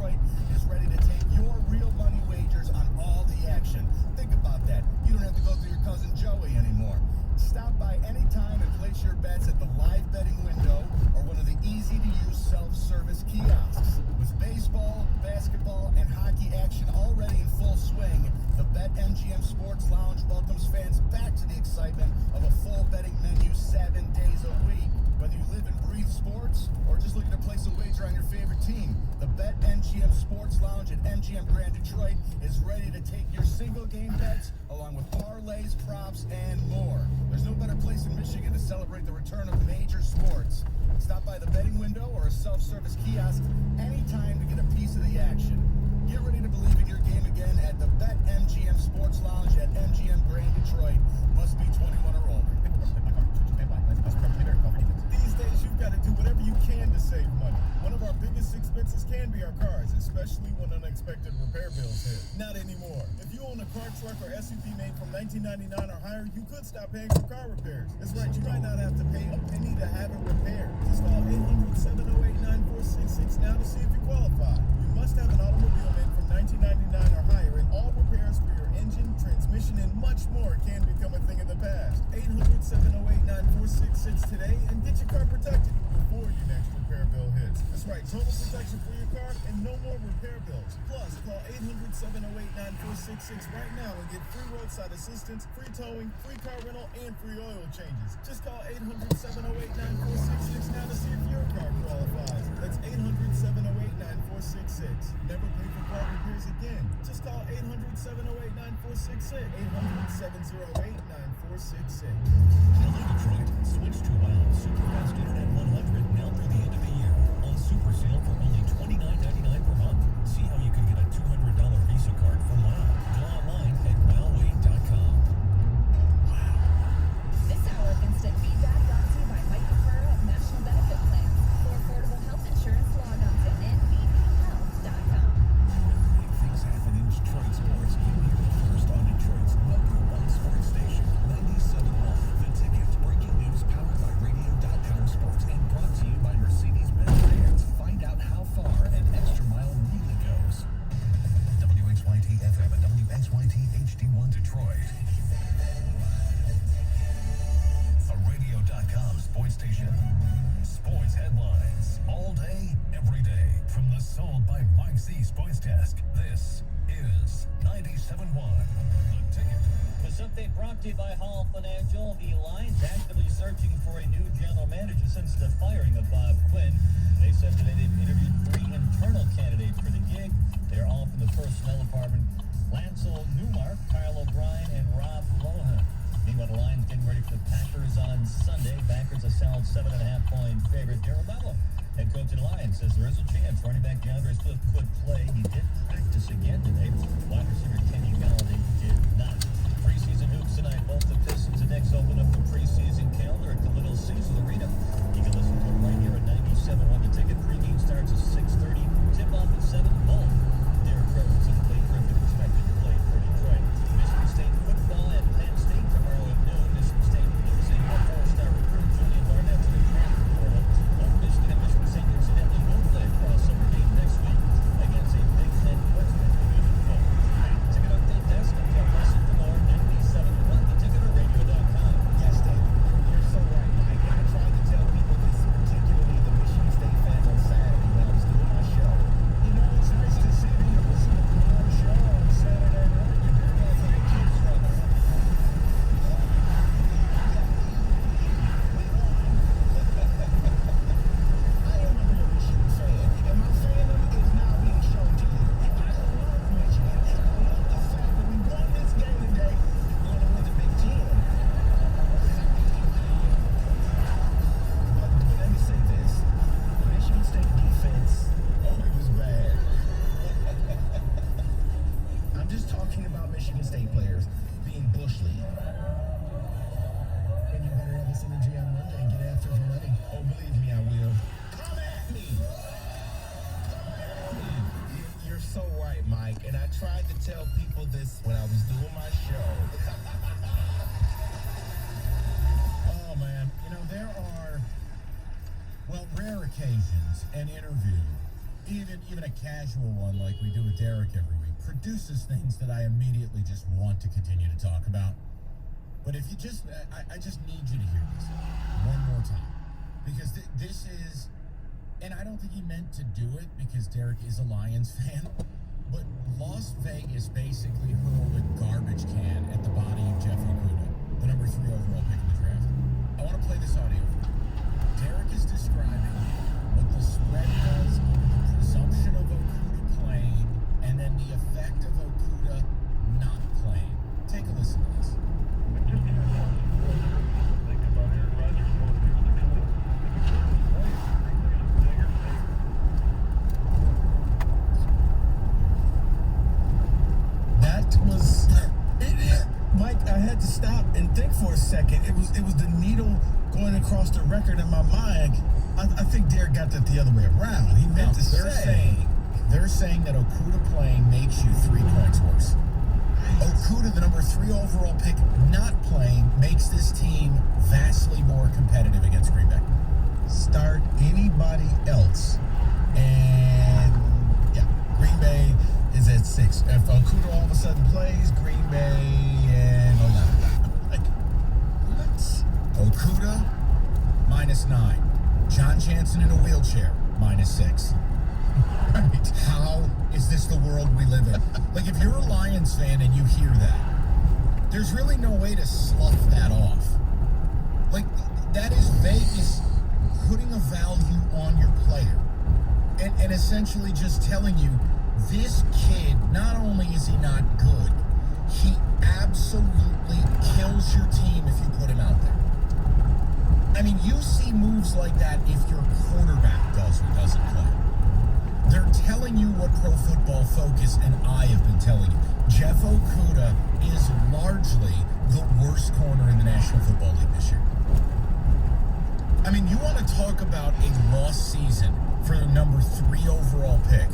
Detroit is ready to take your real money wagers on all the action. Think about that. You don't have to go through your cousin Joey anymore. Stop by anytime and place your bets at the live betting window or one of the easy-to-use self-service kiosks. With baseball, basketball, and hockey action already in full swing, the BetMGM Sports Lounge welcomes fans back to the excitement of a full betting menu 7 days a week. Whether you live and breathe sports or just looking to place a wager on your favorite team, the BetMGM Sports Lounge at MGM Grand Detroit is ready to take your single game bets along with parlays, props, and more. There's no better place in Michigan to celebrate the return of major sports. Stop by the betting window or a self-service kiosk anytime to get a piece of the action. Get ready to believe in your game again at the BetMGM Sports Lounge at MGM Grand Detroit. Must be 21 or older. These days, you've got to do whatever you can to save money. One of our biggest expenses can be our cars, especially when unexpected repair bills hit. Not anymore. If you own a car, truck, or SUV made from 1999 or higher, you could stop paying for car repairs. That's right, you might not have to pay a penny to have it repaired. Just call 800-708-9466 now to see if you qualify. You must have an automobile made from 1999 or higher, and all repairs for your engine, transmission, and much more can become a thing of the past. 800-708-9466 today and get your car protected before your next repair bill hits. That's right, total protection for your car and no more repair bills. Plus, call 800-708-9466 right now and get free roadside assistance, free towing, free car rental, and free oil changes. Just call 800-708-9466 now to see if your car qualifies. That's 800-708-9466. Never pay for car repairs again. Just call 800-708-9466. 800-708-9466. Hello Detroit, switch to WOW Superfast Internet 100 now through the end of the year on Super Sale for only $29.99 per month. See how you can get a $200 Visa card from WOW. Go online at wowway.com. Wow. This hour of instant feedback brought to you by Mike Furrow of National Benefit Plans. For affordable health insurance, log on to nbphealth.com. Big things happen in Detroit sports. You hear it first on Detroit's #1 sports station, 97.1 The Ticket. Breaking news powered by radio.com sports and brought to you by Mercedes-Benz fans. Find out how far an extra mile really goes. WXYT FM and WXYT HD1 Detroit. A radio.com sports station. Sports headlines all day, every day. From the Sold by Mike Z Sports Desk, this is 97.1 The Ticket. This update brought to you by Hall Financial. The Lions actively searching for a new general manager since the firing of Bob Quinn. They said today they've interviewed 3 internal candidates for the gig. They're all from the personnel department. Lancel Newmark, Kyle O'Brien, and Rob Lohan. Meanwhile, the Lions getting ready for the Packers on Sunday. Backers a solid 7.5-point favorite. Darryl Bevell, head coach of the Lions, says there is a chance running back DeAndre Swift could play. He did practice again today. Wide receiver Kenny Galladay did not. Preseason hoops tonight. Both the Pistons and Knicks open up the preseason calendar at the Little Caesars Arena. You can listen to it right here at 97.1 The Ticket. Pregame starts at 6:30. Tip-off at 7. Both Derek Rose and Blake Griffin expected to play for Detroit. Michigan State football at Penn State tomorrow at noon. Michigan State losing a 4-star recruit, Julian Barnett, to the transfer portal. Both Michigan and Michigan State incidentally will play a crossover game next week against a Big Ten Western Division foe. Ticket update desk. Listen for more 97.1 The Ticket or radio.com. Yes, David, you're so right, Mike. And I tried to tell people this, particularly the Michigan State fans on Saturday when I was doing my show. You know, it's nice to see that you listen to our show on Saturday morning. You're very like my kids from there. I am a real Michigan fan, and my fandom is now being shown to you. I love Michigan, and I love the fact that we won this game today. We're going to win the Big Ten. But let me say this. Michigan State defense, it was bad. I'm just talking about Michigan State players being bush league. And you better have this energy on Monday and get after the money. Oh, believe me, I will. Come at me! You're so right, Mike. And I tried to tell people this when I was doing my show. Oh, man. You know, there are, well, rare occasions an interview Even a casual one like we do with Derek every week produces things that I immediately just want to continue to talk about. But if you just, I just need you to hear this one more time. Because this is, and I don't think he meant to do it because Derek is a Lions fan, but Las Vegas basically hurled a garbage can at the body of Jeff Okudah, the number 3 overall pick in the draft. I want to play this audio for you. Derek is describing what the spread was, the presumption of Okudah playing, and then the effect of Okudah not playing. Take a listen to this. Just think about Aaron Rodgers going to That was it. Mike, I had to stop and think for a second. It was the needle going across the record in my mind. I think Derek got that the other way around. He meant to say. They're saying that Okudah playing makes you 3 points worse. Okudah, the number 3 overall pick, not playing makes this team vastly more competitive against Green Bay. Start anybody else, and yeah, Green Bay is at 6. If Okudah all of a sudden plays, Green Bay and like what? Okudah -9. John Jansen in a wheelchair -6. Right. How is this the world we live in? Like, if you're a Lions fan and you hear that, there's really no way to slough that off. Like, that is Vegas putting a value on your player and essentially just telling you, this kid, not only is he not good, he absolutely kills your team if you put him out there. I mean, you see moves like that if your quarterback does or doesn't play. They're telling you what Pro Football Focus and I have been telling you. Jeff Okudah is largely the worst corner in the National Football League this year. I mean, you want to talk about a lost season for the number 3 overall pick.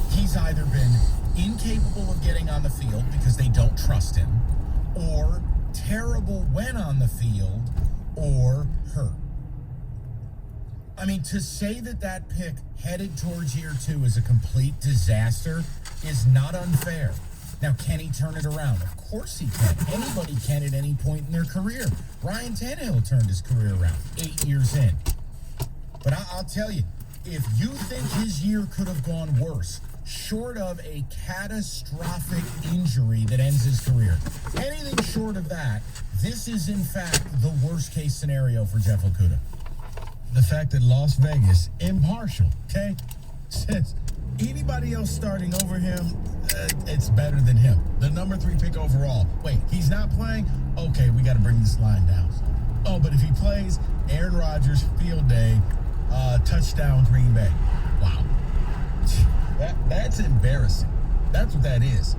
He's either been incapable of getting on the field because they don't trust him, or terrible when on the field, or hurt. I mean, to say that pick headed towards year 2 is a complete disaster is not unfair. Now, can he turn it around? Of course he can. Anybody can at any point in their career. Ryan Tannehill turned his career around 8 years in. But I'll tell you, if you think his year could have gone worse, short of a catastrophic injury that ends his career, anything short of that, this is in fact the worst case scenario for Jeff Okudah. The fact that Las Vegas, impartial, okay, says anybody else starting over him, it's better than him. The number 3 pick overall. Wait, he's not playing? Okay, we got to bring this line down. Oh, but if he plays, Aaron Rodgers, field day, touchdown, Green Bay. Wow. That's embarrassing. That's what that is.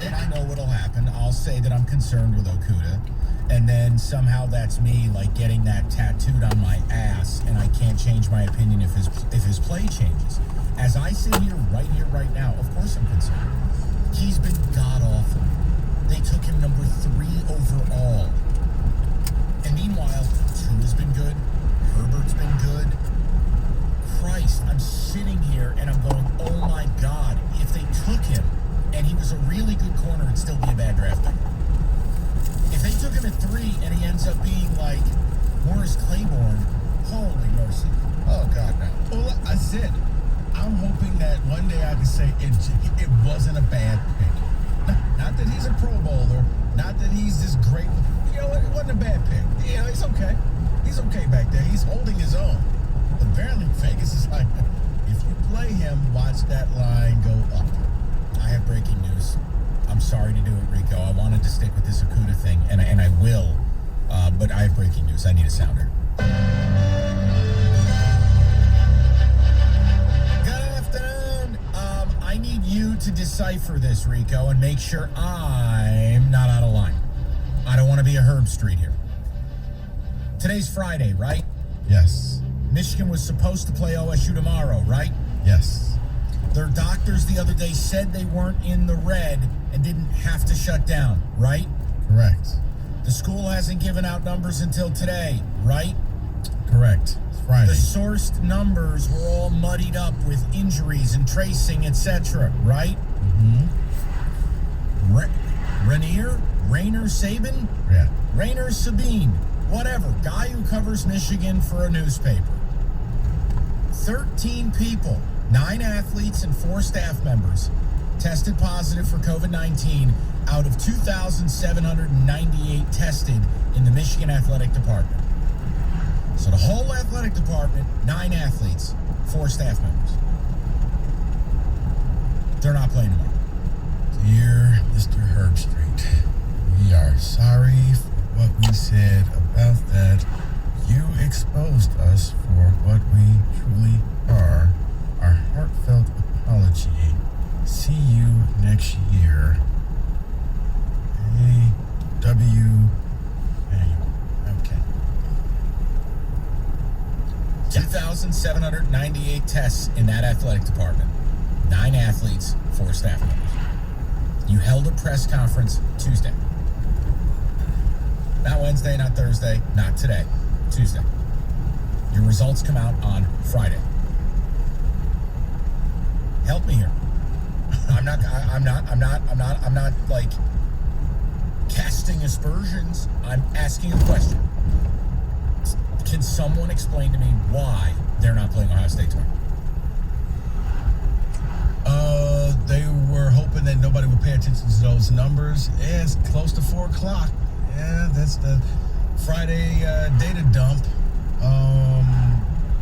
And I know what'll happen. I'll say that I'm concerned with Okudah, and then somehow that's me like getting that tattooed on my ass, and I can't change my opinion if his play changes. As I sit here, right now, of course I'm concerned. He's been god-awful. They took him number 3 overall. And meanwhile, Tua's been good. Herbert's been good. Christ, I'm sitting here and I'm going, oh my God, if they took him and he was a really good corner, it'd still be a bad draft pick. If they took him at 3 and he ends up being like Morris Claiborne, holy mercy. Oh God, no. Well, I said, I'm hoping that one day I can say it wasn't a bad pick. Not that he's a Pro Bowler, not that he's this great. You know, it wasn't a bad pick. You know, he's okay. He's okay back there. He's holding his own. Apparently, Vegas is like, if you play him, watch that line go up. I have breaking news. I'm sorry to do it, Rico. I wanted to stick with this Okudah thing, and I will, but I have breaking news. I need a sounder. Good afternoon. I need you to decipher this, Rico, and make sure I'm not out of line. I don't want to be a Herb Street here. Today's Friday, right? Yes. Michigan was supposed to play OSU tomorrow, right? Yes. Their doctors the other day said they weren't in the red and didn't have to shut down, right? Correct. The school hasn't given out numbers until today, right? Correct. As Friday. The sourced numbers were all muddied up with injuries and tracing, etc., right? Rainer Sabin? Yeah. Rainer Sabine, whatever, guy who covers Michigan for a newspaper. 13 people, 9 athletes and 4 staff members tested positive for COVID-19 out of 2,798 tested in the Michigan Athletic Department. So the whole athletic department, 9 athletes, 4 staff members. They're not playing tomorrow. Dear Mr. Herbstreit, we are sorry for what we said about that. You exposed us for what we truly are. Our heartfelt apology. See you next year. A.W. Okay. 2,798 tests in that athletic department. 9 athletes, 4 staff members. You held a press conference Tuesday. Not Wednesday, not Thursday, not today. Tuesday. Your results come out on Friday. Help me here. I'm not like casting aspersions. I'm asking a question. Can someone explain to me why they're not playing Ohio State tomorrow? They were hoping that nobody would pay attention to those numbers. Yeah, it's close to 4 o'clock. Yeah, that's the Friday data dump.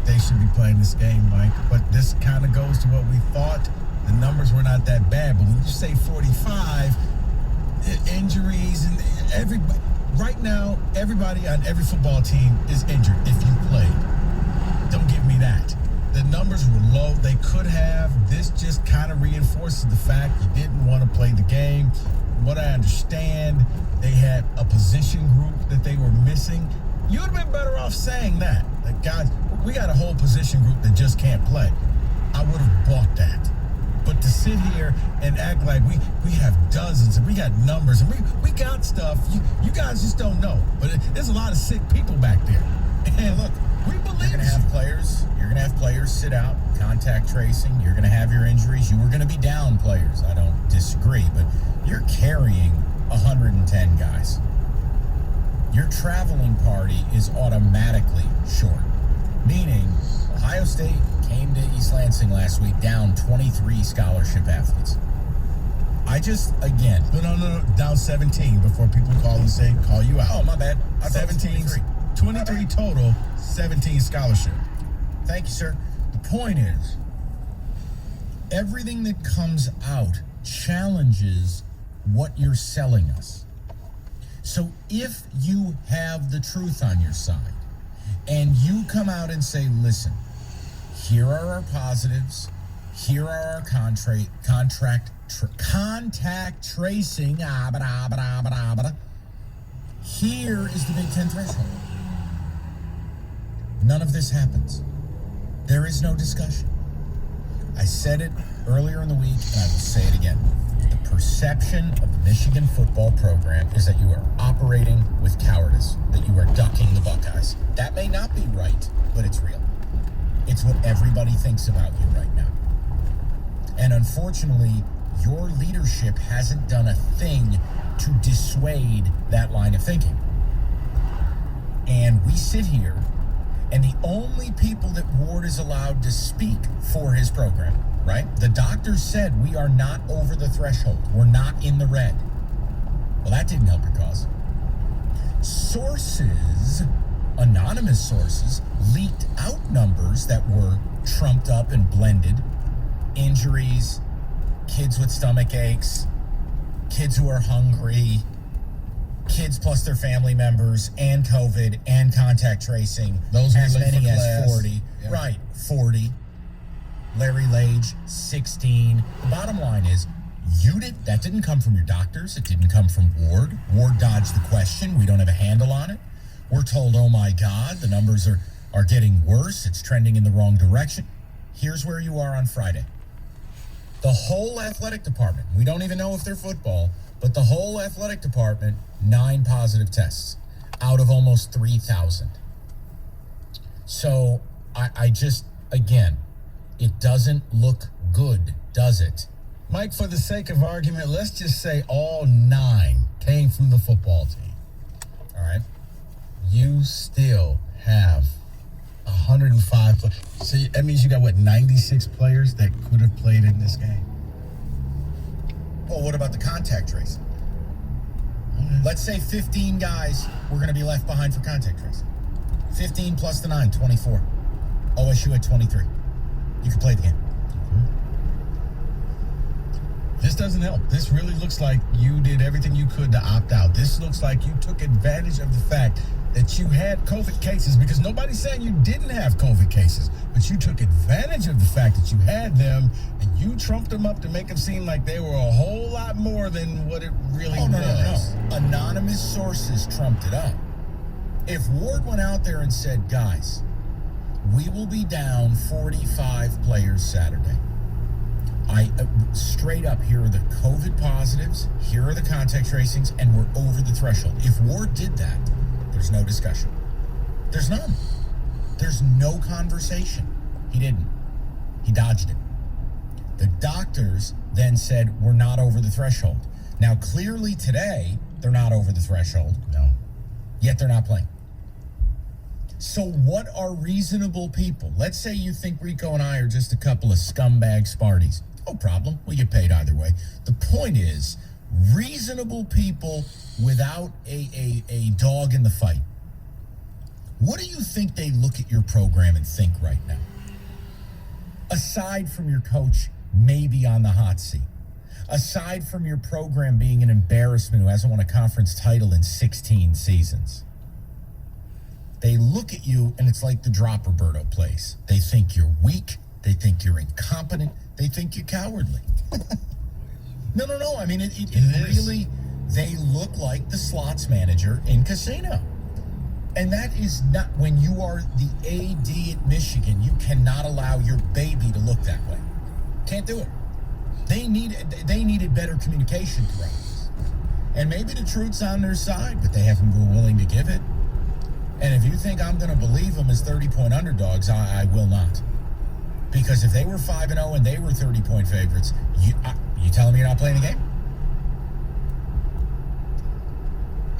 They should be playing this game, Mike. But this kind of goes to what we thought. The numbers were not that bad. But when you say 45, injuries and everybody, right now, everybody on every football team is injured if you played. Don't give me that. The numbers were low. They could have. This just kind of reinforces the fact you didn't want to play the game. What I understand, they had a position group that they were missing. You would have been better off saying that. Like, guys, we got a whole position group that just can't play. I would have bought that. But to sit here and act like we have dozens and we got numbers and we got stuff, you guys just don't know. But there's a lot of sick people back there. And look, we believe You're going to have players sit out, contact tracing. You're going to have your injuries. You were going to be down players. I don't disagree, but you're carrying 110 guys. Your traveling party is automatically short, meaning Ohio State came to East Lansing last week down 23 scholarship athletes. No, down 17 before people call you out. Oh, my bad. I thought it was 23 total, 17 scholarship. Thank you, sir. The point is, everything that comes out challenges what you're selling us. So if you have the truth on your side and you come out and say, listen, here are our positives, here are our contact tracing, here is the Big Ten threshold. None of this happens. There is no discussion. I said it earlier in the week, and I will say it again. The perception of the Michigan football program is that you are operating with cowardice, that you are ducking the Buckeyes. That may not be right, but it's real. It's what everybody thinks about you right now. And unfortunately, your leadership hasn't done a thing to dissuade that line of thinking. And we sit here, and the only people that Ward is allowed to speak for his program, right? The doctors said we are not over the threshold. We're not in the red. Well, that didn't help your cause. Sources, anonymous sources, leaked out numbers that were trumped up and blended. Injuries, kids with stomach aches, kids who are hungry, kids plus their family members, and COVID, and contact tracing. Those as were late many for as class. 40. Yeah. Right, 40. Larry Lage, 16. The bottom line is, that didn't come from your doctors. It didn't come from Ward. Ward dodged the question. We don't have a handle on it. We're told, oh my God, the numbers are getting worse. It's trending in the wrong direction. Here's where you are on Friday. The whole athletic department, we don't even know if they're football, but the whole athletic department, 9 positive tests out of almost 3,000. So I just, again, it doesn't look good, does it? Mike, for the sake of argument, let's just say all 9 came from the football team. All right? You still have 105. So that means you got, 96 players that could have played in this game? Well, what about the contact tracing? Let's say 15 guys were going to be left behind for contact tracing. 15 plus the 9, 24. OSU at 23. You could play the game. This doesn't help. This really looks like you did everything you could to opt out. This looks like you took advantage of the fact that you had COVID cases, because nobody's saying you didn't have COVID cases, but you took advantage of the fact that you had them and you trumped them up to make them seem like they were a whole lot more than what it really was. No. Anonymous sources trumped it up. If Ward went out there and said, guys, we will be down 45 players Saturday. Straight up, here are the COVID positives, here are the contact tracings, and we're over the threshold. If Ward did that, there's no discussion. There's none. There's no conversation. He didn't. He dodged it. The doctors then said, we're not over the threshold. Now, clearly today, they're not over the threshold. No. Yet they're not playing. So what are reasonable people? Let's say you think Rico and I are just a couple of scumbag Sparties. No problem. We get paid either way. The point is, reasonable people without a dog in the fight. What do you think they look at your program and think right now? Aside from your coach maybe on the hot seat. Aside from your program being an embarrassment who hasn't won a conference title in 16 seasons. They look at you and it's like the drop Roberto plays. They think you're weak. They think you're incompetent. They think you're cowardly. No. I mean, it really, they look like the slots manager in casino. And that is not, when you are the AD at Michigan, you cannot allow your baby to look that way. Can't do it. They needed better communication throughout. And maybe the truth's on their side, but they haven't been willing to give it. And if you think I'm going to believe them as 30-point underdogs, I will not. Because if they were 5-0 and they were 30-point favorites, you telling me you're not playing the game?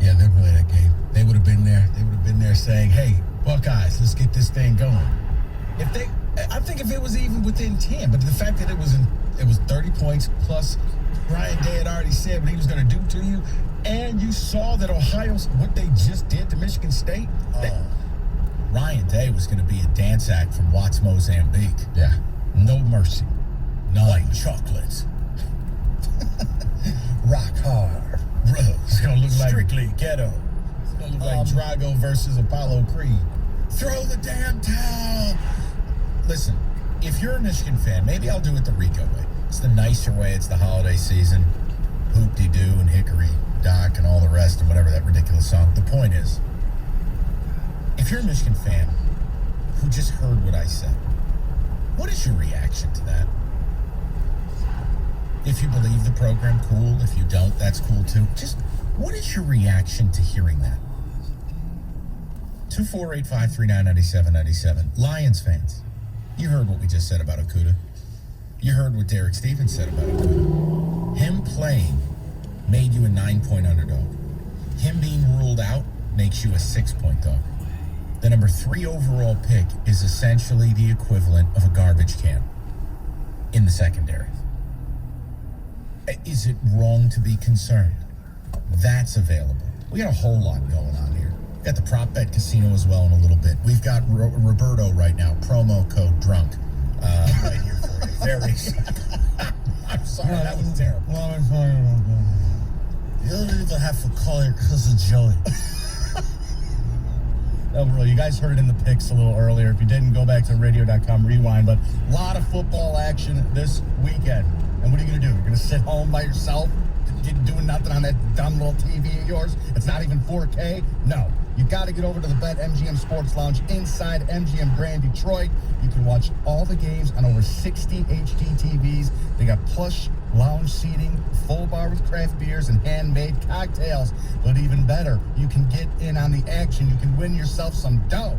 Yeah, they're playing that game. They would have been there. They would have been there saying, hey, Buckeyes, let's get this thing going. I think if it was even within 10, but the fact that it was 30 points plus Ryan Day had already said what he was going to do to you, and you saw that Ohio's, what they just did to Michigan State. Ryan Day was going to be a dance act from Watts, Mozambique. Yeah, no mercy. None. White chocolate. Rock hard. It's going to look like Strictly ghetto. It's going to look like Drago versus Apollo Creed. Throw the damn towel. Listen, if you're a Michigan fan, maybe I'll do it the Rico way. It's the nicer way. It's the holiday season. Hoop-de-doo and Hickory Dock and all the rest and whatever that ridiculous song. The point is, if you're a Michigan fan who just heard what I said, what is your reaction to that? If you believe the program, cool. If you don't, that's cool too. Just, what is your reaction to hearing that? 248-539-9797. Lions fans, you heard what we just said about Okudah. You heard what Derek Stevens said about Okudah. Him playing made you a 9-point underdog. Him being ruled out makes you a 6-point dog. The number 3 overall pick is essentially the equivalent of a garbage can in the secondary. Is it wrong to be concerned? That's available. We got a whole lot going on here. We've got the prop bet casino as well in a little bit. We've got Roberto right now, promo code drunk, right here for you. Very I'm sorry, that was terrible. You don't even have to call your cousin Joey. No, bro, you guys heard it in the picks a little earlier. If you didn't, go back to radio.com, rewind. But a lot of football action this weekend. And what are you going to do? You're going to sit home by yourself doing nothing on that dumb little TV of yours? It's not even 4K? No. You got to get over to the BetMGM Sports Lounge inside MGM Grand Detroit. You can watch all the games on over 60 HD TVs. They got plush lounge seating, full bar with craft beers and handmade cocktails. But even better, you can get in on the action. You can win yourself some dough.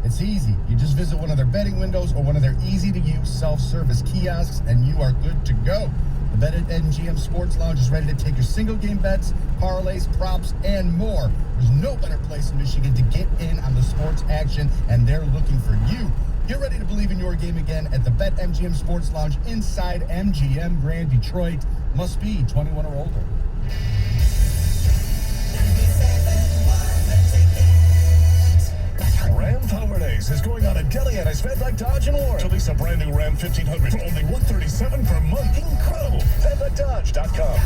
It's easy. You just visit one of their betting windows or one of their easy-to-use self-service kiosks, and you are good to go. The Bet at MGM Sports Lounge is ready to take your single-game bets, parlays, props, and more. There's no better place in Michigan to get in on the sports action, and they're looking for you. Get ready to believe in your game again at the Bet MGM Sports Lounge inside MGM Grand Detroit. Must be 21 or older. Ram Power Days is going on at Delianis Fedlike Dodge and Warren. To lease a brand new Ram 1500 for only $137 per month. Incredible. FedlikeDodge.com.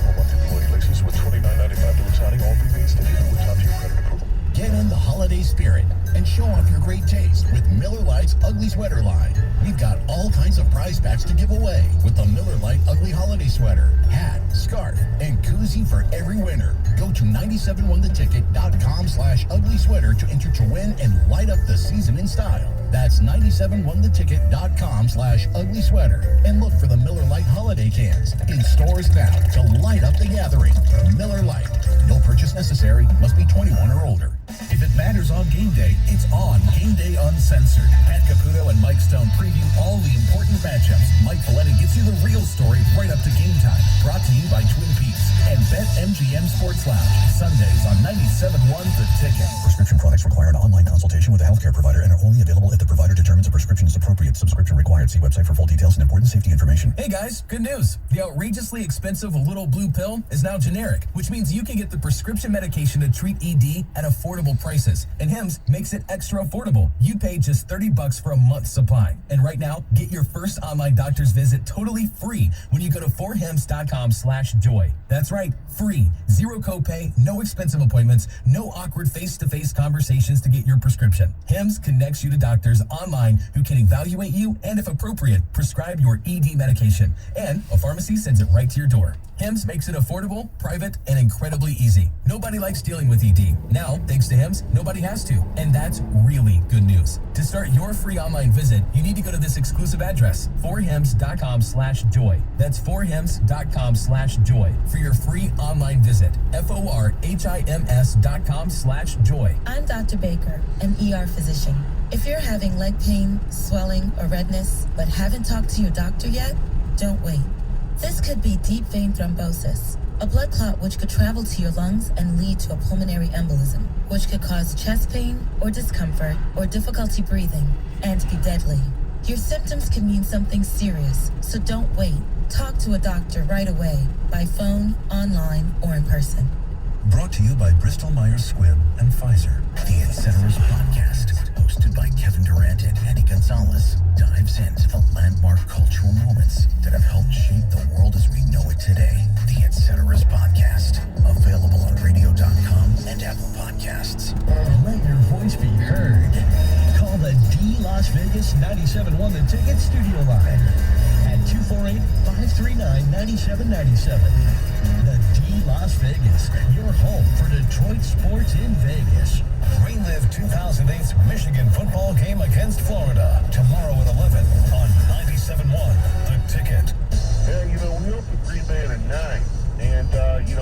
For monthly employee leases with $29.95 to exciting all prepaid stickers with top-tier credit approval. Get in the holiday spirit and show off your great taste with Miller Lite's Ugly Sweater line. We've got all kinds of prize packs to give away with the Miller Lite Ugly Holiday Sweater, hat, scarf, and koozie for every winner. Go to 971theticket.com/ugly sweater to enter to win and light up the season in style. That's 971theticket.com/ugly sweater. And look for the Miller Lite holiday cans in stores now to light up the gathering. Miller Lite. No purchase necessary. Must be 21 or older. If it matters on game day, it's on Game Day Uncensored. Pat Caputo and Mike Stone preview all the important matchups. Mike Folletti gets you the real story right up to game time. Brought to you by Twin Peaks and Bet MGM Sports Lounge. Sundays on 97.1 The Ticket. Prescription products require an online consultation with a healthcare provider and are only available if the provider determines a prescription is appropriate. Subscription required. See website for full details and important safety information. Hey guys, good news. The outrageously expensive little blue pill is now generic, which means you can get the prescription medication to treat ED at affordable prices. And Hims makes it extra affordable. You pay just $30 for a month's supply. And right now, get your first online doctor's visit totally free when you go to 4hims.com/joy. That's right, free. Zero copay, no expensive appointments, no awkward face-to-face conversations to get your prescription. Hims connects you to doctors online who can evaluate you and, if appropriate, prescribe your ED medication. And a pharmacy sends it right to your door. Hims makes it affordable, private, and incredibly easy. Nobody likes dealing with ED. Now, thanks to Hims, nobody has to. And that's really good news. To start your free online visit, you need to go to this exclusive address, 4hims.com/joy. That's 4hims.com/joy for your free online visit. FORHIMS.com/joy. I'm Dr. Baker, an ER physician. If you're having leg pain, swelling, or redness, but haven't talked to your doctor yet, don't wait. This could be deep vein thrombosis, a blood clot which could travel to your lungs and lead to a pulmonary embolism, which could cause chest pain or discomfort or difficulty breathing and be deadly. Your symptoms can mean something serious, so don't wait. Talk to a doctor right away, by phone, online, or in person. Brought to you by Bristol Myers Squibb and Pfizer. The Etceteras podcast, hosted by Kevin Durant and Eddie Gonzalez, dives into the landmark cultural moments that have helped shape the world as we know it today. The Etceteras podcast, available on radio.com and Apple Podcasts. Let your voice be heard. Call the D Las Vegas 97.1 The Ticket studio line at 248-539-9797. The D Las Vegas, your home for Detroit sports in Vegas. Relive 2008's Michigan football game against Florida tomorrow at 11 on 97.1 The Ticket. Yeah, we opened Green Bay at a 9, and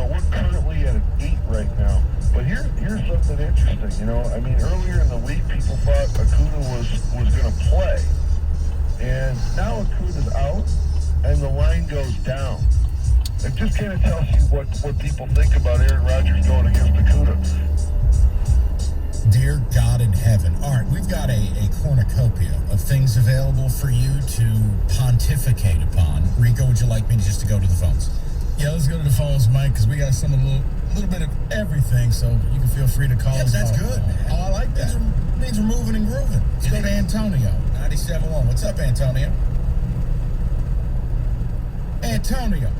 we're currently at an 8 right now. But here's something interesting. Earlier in the week, people thought Acuna was going to play, and now Acuna's out, and the line goes down. It just kind of tells you what people think about Aaron Rodgers going against Acuna. Dear God in heaven. All right, we've got a cornucopia of things available for you to pontificate upon. Rico, would you like me just to go to the phones? Yeah, let's go to the phones, Mike, because we got a little bit of everything, so you can feel free to call us. That's good, man. Oh, I like that. Means we're moving and grooving. Let's go to Antonio, 97.1. What's up, Antonio? Antonio.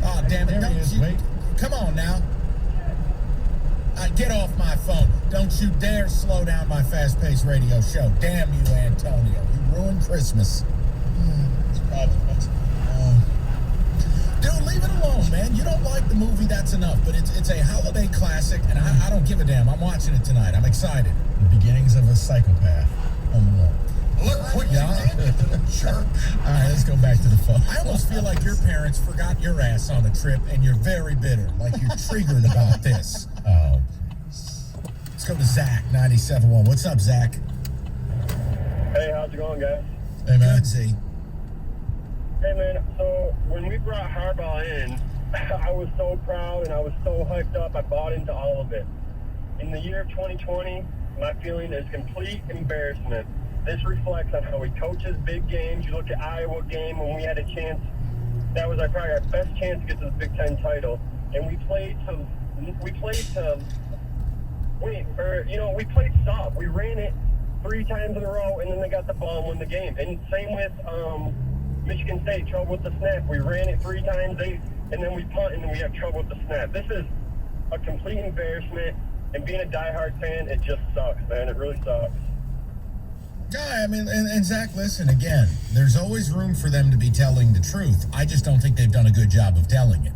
Oh, damn it. There he is. Wait. Come on now. Get off my phone. Don't you dare slow down my fast-paced radio show. Damn you, Antonio. You ruined Christmas. Dude, leave it alone, man. You don't like the movie, that's enough. But it's a holiday classic, and I don't give a damn. I'm watching it tonight. I'm excited. The beginnings of a psychopath. Home Alone. Look what you did, you little jerk. All right, let's go back to the phone. I almost feel like your parents forgot your ass on a trip, and you're very bitter, like you're triggered about this. Oh. Let's go to Zach, 97.1. What's up, Zach? Hey, how's it going, guys? Hey, man. Good, Z. Hey, man, so when we brought Harbaugh in, I was so proud and I was so hyped up. I bought into all of it. In the year of 2020, my feeling is complete embarrassment. This reflects on how he coaches big games. You look at Iowa game when we had a chance. That was probably our best chance to get to the Big Ten title. And we played soft. We ran it 3 times in a row, and then they got the ball and won the game. And same with Michigan State, trouble with the snap. We ran it 3 times, and then we punt, and then we have trouble with the snap. This is a complete embarrassment, and being a diehard fan, it just sucks, man. It really sucks. Yeah, I mean, and Zach, listen, again, there's always room for them to be telling the truth. I just don't think they've done a good job of telling it.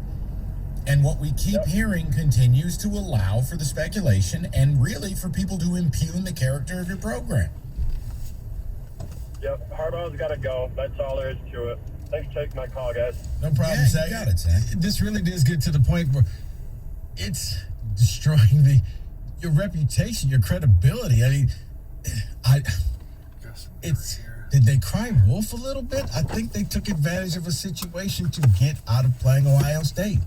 And what we keep hearing continues to allow for the speculation and really for people to impugn the character of your program. Yep, Harbaugh's got to go. That's all there is to it. Thanks for taking my call, guys. No problem, Yeah, Zach. you got it, Zach. This really does get to the point where it's destroying your reputation, your credibility. I mean, did they cry wolf a little bit? I think they took advantage of a situation to get out of playing Ohio State.